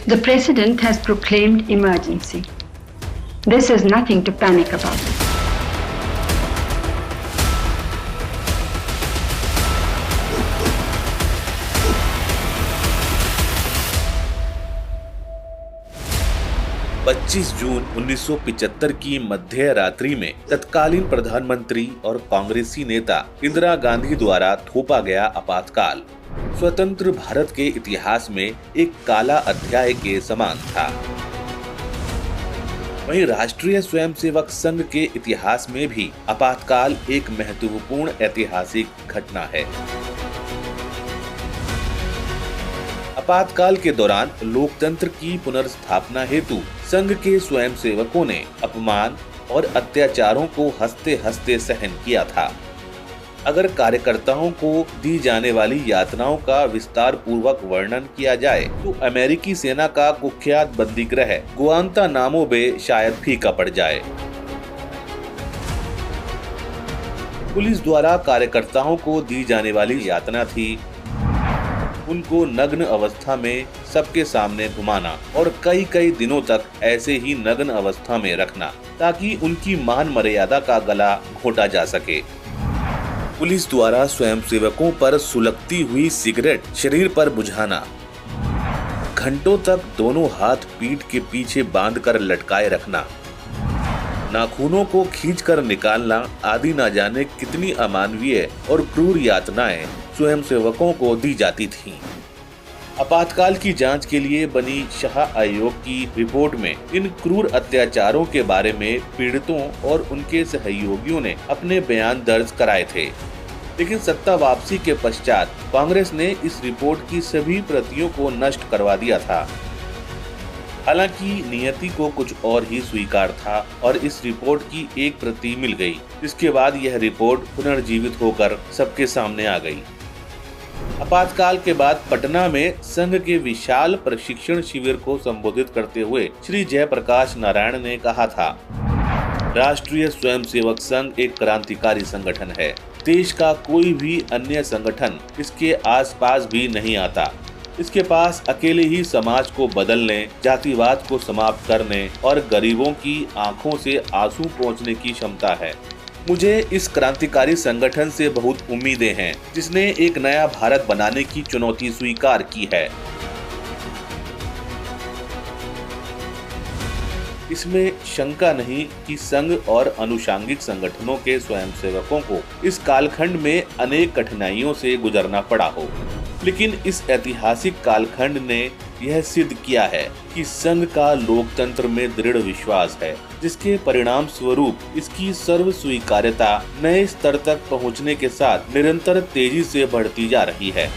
The President has proclaimed emergency. This is nothing to panic about. जून 1975 की मध्य रात्रि में तत्कालीन प्रधानमंत्री और कांग्रेसी नेता इंदिरा गांधी द्वारा थोपा गया आपातकाल स्वतंत्र भारत के इतिहास में एक काला अध्याय के समान था। वहीं राष्ट्रीय स्वयंसेवक संघ के इतिहास में भी आपातकाल एक महत्वपूर्ण ऐतिहासिक घटना है। आपातकाल के दौरान लोकतंत्र की पुनर्स्थापना हेतु संघ के स्वयंसेवकों ने अपमान और अत्याचारों को हंसते हंसते सहन किया था। अगर कार्यकर्ताओं को दी जाने वाली यातनाओं का विस्तार पूर्वक वर्णन किया जाए तो अमेरिकी सेना का कुख्यात बंदीगृह गुआंतानामो बे शायद फीका पड़ जाए। पुलिस द्वारा कार्यकर्ताओं को दी जाने वाली यातना थी उनको नग्न अवस्था में सबके सामने घुमाना और कई कई दिनों तक ऐसे ही नग्न अवस्था में रखना ताकि उनकी मान मर्यादा का गला घोटा जा सके। पुलिस द्वारा स्वयंसेवकों पर सुलगती हुई सिगरेट शरीर पर बुझाना, घंटों तक दोनों हाथ पीठ के पीछे बांधकर लटकाए रखना, नाखूनों को खींचकर निकालना आदि न जाने कितनी अमानवीय और क्रूर यातनाएं स्वयंसेवकों को दी जाती थीं। आपातकाल की जांच के लिए बनी शाह आयोग की रिपोर्ट में इन क्रूर अत्याचारों के बारे में पीड़ितों और उनके सहयोगियों ने अपने बयान दर्ज कराए थे, लेकिन सत्ता वापसी के पश्चात कांग्रेस ने इस रिपोर्ट की सभी प्रतियों को नष्ट करवा दिया था। हालांकि नियति को कुछ और ही स्वीकार था और इस रिपोर्ट की एक प्रति मिल गई, जिसके बाद यह रिपोर्ट पुनर्जीवित होकर सबके सामने आ गई। आपातकाल के बाद पटना में संघ के विशाल प्रशिक्षण शिविर को संबोधित करते हुए श्री जयप्रकाश नारायण ने कहा था, राष्ट्रीय स्वयंसेवक संघ एक क्रांतिकारी संगठन है। देश का कोई भी अन्य संगठन इसके आसपास भी नहीं आता। इसके पास अकेले ही समाज को बदलने, जातिवाद को समाप्त करने और गरीबों की आंखों से आंसू पोंछने की क्षमता है। मुझे इस क्रांतिकारी संगठन से बहुत उम्मीदें हैं, जिसने एक नया भारत बनाने की चुनौती स्वीकार की है। इसमें शंका नहीं कि संघ और अनुषांगिक संगठनों के स्वयंसेवकों को इस कालखंड में अनेक कठिनाइयों से गुजरना पड़ा हो, लेकिन इस ऐतिहासिक कालखंड ने यह सिद्ध किया है कि संघ का लोकतंत्र में दृढ़ विश्वास है, जिसके परिणाम स्वरूप इसकी सर्व स्वीकार्यता नए स्तर तक पहुंचने के साथ निरंतर तेजी से बढ़ती जा रही है।